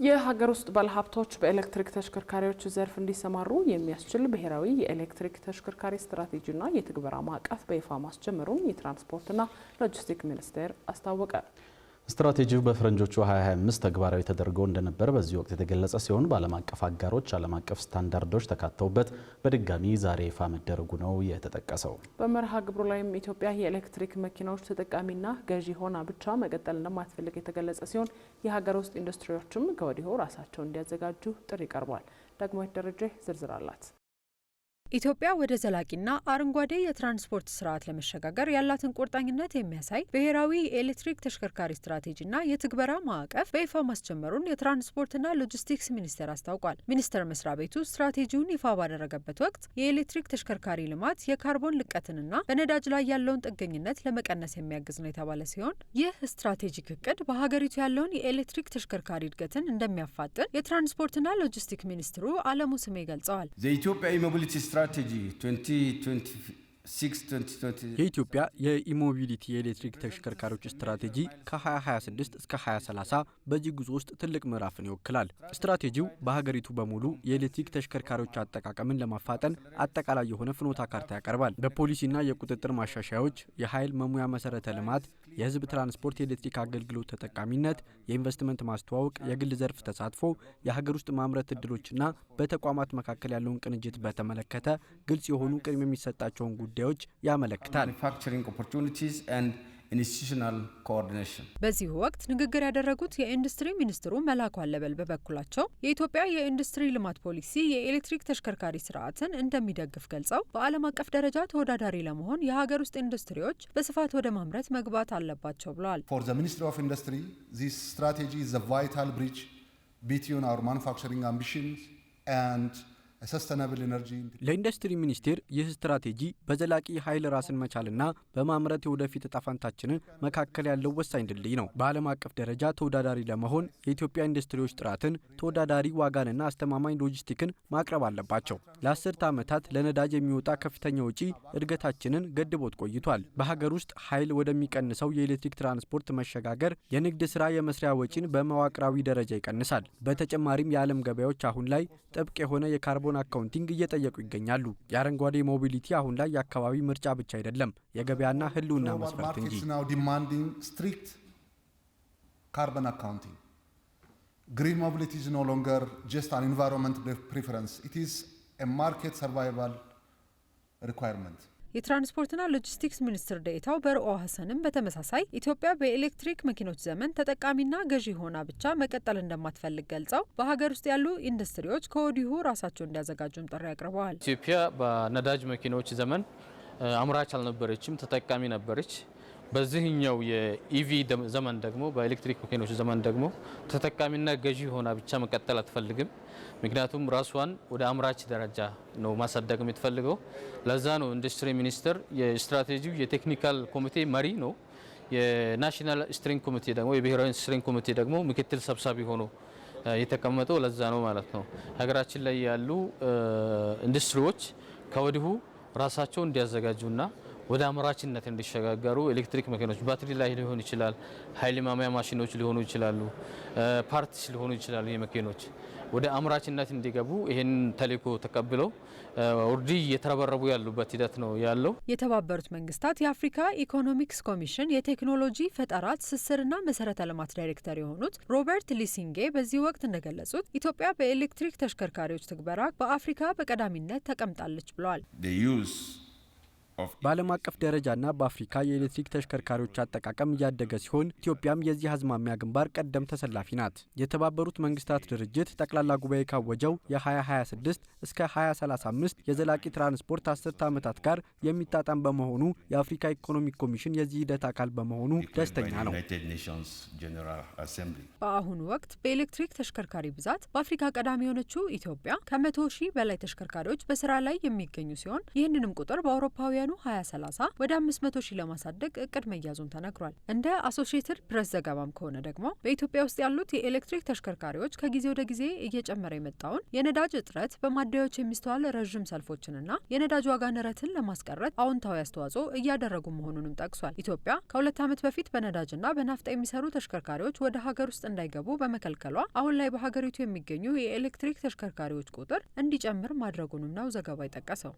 የሀገር ውስጥ ባለሀብቶች በኤሌክትሪክ ተሽከርካሪዎች ዘርፍ እንዲሰማሩ የሚያስችል ብሔራዊ የኤሌክትሪክ ተሽከርካሪ ስትራቴጂና የትግበራ ማዕቀፍ በይፋ ማስጀመሩን የትራንስፖርትና ሎጂስቲክስ ሚኒስቴር አስታወቀ። ስትራቴጂው በፈረንጆቹ 2025 ተግባራዊ ተደርጎ እንደነበር በዚህ ወቅት የተገለጸ ሲሆን በዓለም አቀፍ አጋሮች ዓለም አቀፍ ስታንዳርዶች ተካተውበት በድጋሚ ዛሬ ይፋ መደረጉ ነው የተጠቀሰው። በመርሃ ግብሩ ላይም ኢትዮጵያ የኤሌክትሪክ መኪናዎች ተጠቃሚና ገዢ ሆና ብቻ መቀጠል እንደማትፈልግ የተገለጸ ሲሆን የሀገር ውስጥ ኢንዱስትሪዎችም ከወዲሁ ራሳቸውን እንዲያዘጋጁ ጥሪ ቀርቧል። ደግሞ ደረጀ ዝርዝር አላት። ኢትዮጵያ ወደ ዘላቂና አረንጓዴ የትራንስፖርት ስርዓት ለመሸጋገር ያላትን ቁርጠኝነት የሚያሳይ ብሔራዊ የኤሌክትሪክ ተሽከርካሪ ስትራቴጂና የትግበራ ማዕቀፍ በይፋ ማስጀመሩን የትራንስፖርትና ሎጂስቲክስ ሚኒስቴር አስታውቋል። ሚኒስቴር መስሪያ ቤቱ ስትራቴጂውን ይፋ ባደረገበት ወቅት የኤሌክትሪክ ተሽከርካሪ ልማት የካርቦን ልቀትንና በነዳጅ ላይ ያለውን ጥገኝነት ለመቀነስ የሚያግዝ ነው የተባለ ሲሆን ይህ ስትራቴጂክ እቅድ በሀገሪቱ ያለውን የኤሌክትሪክ ተሽከርካሪ እድገትን እንደሚያፋጥን የትራንስፖርትና ሎጂስቲክስ ሚኒስትሩ አለሙ ስሜ ገልጸዋል። የኢትዮጵያ የኢሞቢሊቲ የኤሌክትሪክ ተሽከርካሪዎች ስትራቴጂ ከ2026 እስከ 2030 በዚህ ጉዞ ውስጥ ትልቅ ምዕራፍን ይወክላል። ስትራቴጂው በሀገሪቱ በሙሉ የኤሌክትሪክ ተሽከርካሪዎች አጠቃቀምን ለማፋጠን አጠቃላይ የሆነ ፍኖተ ካርታ ያቀርባል። በፖሊሲና የቁጥጥር ማሻሻያዎች፣ የኃይል መሙያ መሰረተ ልማት፣ የህዝብ ትራንስፖርት የኤሌክትሪክ አገልግሎት ተጠቃሚነት፣ የኢንቨስትመንት ማስተዋወቅ፣ የግል ዘርፍ ተሳትፎ፣ የሀገር ውስጥ ማምረት እድሎችና በተቋማት መካከል ያለውን ቅንጅት በተመለከተ ግልጽ የሆኑ ቅድሚያ የሚሰጣቸውን ጉዳዮች ያመለክታል። በዚህ ወቅት ንግግር ያደረጉት የኢንዱስትሪ ሚኒስትሩ መላኩ አለበል በበኩላቸው የኢትዮጵያ የኢንዱስትሪ ልማት ፖሊሲ የኤሌክትሪክ ተሽከርካሪ ስርዓትን እንደሚደግፍ ገልጸው በዓለም አቀፍ ደረጃ ተወዳዳሪ ለመሆን የሀገር ውስጥ ኢንዱስትሪዎች በስፋት ወደ ማምረት መግባት አለባቸው ብለዋል። For the Ministry of Industry, this strategy is a vital bridge between our manufacturing ambitions and ለኢንዱስትሪ ሚኒስቴር ይህ ስትራቴጂ በዘላቂ ኃይል ራስን መቻልና በማምረት የወደፊት እጣ ፈንታችንን መካከል ያለው ወሳኝ ድልድይ ነው። በዓለም አቀፍ ደረጃ ተወዳዳሪ ለመሆን የኢትዮጵያ ኢንዱስትሪዎች ጥራትን፣ ተወዳዳሪ ዋጋንና አስተማማኝ ሎጂስቲክን ማቅረብ አለባቸው። ለ10 ዓመታት ለነዳጅ የሚወጣ ከፍተኛ ወጪ እድገታችንን ገድቦት ቆይቷል። በሀገር ውስጥ ኃይል ወደሚቀንሰው የኤሌክትሪክ ትራንስፖርት መሸጋገር የንግድ ስራ የመስሪያ ወጪን በመዋቅራዊ ደረጃ ይቀንሳል። በተጨማሪም የዓለም ገበያዎች አሁን ላይ ጥብቅ የሆነ የካርቦን አካውንቲንግ እየጠየቁ ይገኛሉ። የአረንጓዴ ሞቢሊቲ አሁን ላይ የአካባቢ ምርጫ ብቻ አይደለም፣ የገበያና ህልውና መስፈርት እንጂ። Green mobility is no longer just an environmental preference, it is a market survival requirement. የትራንስፖርትና ሎጂስቲክስ ሚኒስትር ዴኤታው በርኦ ሀሰንም በተመሳሳይ ኢትዮጵያ በኤሌክትሪክ መኪኖች ዘመን ተጠቃሚና ገዢ ሆና ብቻ መቀጠል እንደማትፈልግ ገልጸው በሀገር ውስጥ ያሉ ኢንዱስትሪዎች ከወዲሁ ራሳቸውን እንዲያዘጋጁም ጥሪ አቅርበዋል። ኢትዮጵያ በነዳጅ መኪኖች ዘመን አምራች አልነበረችም፣ ተጠቃሚ ነበረች። በዚህኛው የኢቪ ዘመን ደግሞ በኤሌክትሪክ መኪኖች ዘመን ደግሞ ተጠቃሚና ገዢ ሆና ብቻ መቀጠል አትፈልግም። ምክንያቱም ራሷን ወደ አምራች ደረጃ ነው ማሳደግ የምትፈልገው። ለዛ ነው ኢንዱስትሪ ሚኒስቴር የስትራቴጂው የቴክኒካል ኮሚቴ መሪ ነው። የናሽናል ስትሪንግ ኮሚቴ ደግሞ የብሔራዊ ስትሪንግ ኮሚቴ ደግሞ ምክትል ሰብሳቢ ሆኖ የተቀመጠው ለዛ ነው ማለት ነው። ሀገራችን ላይ ያሉ ኢንዱስትሪዎች ከወዲሁ ራሳቸውን እንዲያዘጋጁና ወደ አምራችነት እንዲሸጋገሩ ኤሌክትሪክ መኪኖች ባትሪ ላይ ሊሆን ይችላል፣ ኃይል ማመያ ማሽኖች ሊሆኑ ይችላሉ፣ ፓርትስ ሊሆኑ ይችላሉ። የመኪኖች ወደ አምራችነት እንዲገቡ ይሄን ተልዕኮ ተቀብለው ወርዲ እየተረበረቡ ያሉበት ሂደት ነው ያለው። የተባበሩት መንግስታት የአፍሪካ ኢኮኖሚክስ ኮሚሽን የቴክኖሎጂ ፈጠራ ትስስርና መሰረተ ልማት ዳይሬክተር የሆኑት ሮበርት ሊሲንጌ በዚህ ወቅት እንደገለጹት ኢትዮጵያ በኤሌክትሪክ ተሽከርካሪዎች ትግበራ በአፍሪካ በቀዳሚነት ተቀምጣለች ብለዋል። በዓለም አቀፍ ደረጃና በአፍሪካ የኤሌክትሪክ ተሽከርካሪዎች አጠቃቀም እያደገ ሲሆን ኢትዮጵያም የዚህ አዝማሚያ ግንባር ቀደም ተሰላፊ ናት። የተባበሩት መንግስታት ድርጅት ጠቅላላ ጉባኤ ካወጀው የ2026 እስከ 2035 የዘላቂ ትራንስፖርት 10 ዓመታት ጋር የሚጣጣም በመሆኑ የአፍሪካ ኢኮኖሚክ ኮሚሽን የዚህ ሂደት አካል በመሆኑ ደስተኛ ነው። በአሁኑ ወቅት በኤሌክትሪክ ተሽከርካሪ ብዛት በአፍሪካ ቀዳሚ የሆነችው ኢትዮጵያ ከ100,000 በላይ ተሽከርካሪዎች በስራ ላይ የሚገኙ ሲሆን ይህንንም ቁጥር በአውሮፓውያኑ በአውሮፓውያኑ 2030 ወደ 500 ሺህ ለማሳደግ እቅድ መያዙን ተነግሯል። እንደ አሶሺየትድ ፕሬስ ዘገባም ከሆነ ደግሞ በኢትዮጵያ ውስጥ ያሉት የኤሌክትሪክ ተሽከርካሪዎች ከጊዜ ወደ ጊዜ እየጨመረ የመጣውን የነዳጅ እጥረት፣ በማደያዎች የሚስተዋል ረዥም ሰልፎችንና የነዳጅ ዋጋ ንረትን ለማስቀረት አዎንታዊ አስተዋጽኦ እያደረጉ መሆኑንም ጠቅሷል። ኢትዮጵያ ከ2 ዓመት በፊት በነዳጅና በናፍጣ የሚሰሩ ተሽከርካሪዎች ወደ ሀገር ውስጥ እንዳይገቡ በመከልከሏ አሁን ላይ በሀገሪቱ የሚገኙ የኤሌክትሪክ ተሽከርካሪዎች ቁጥር እንዲጨምር ማድረጉንም ነው ዘገባው የጠቀሰው።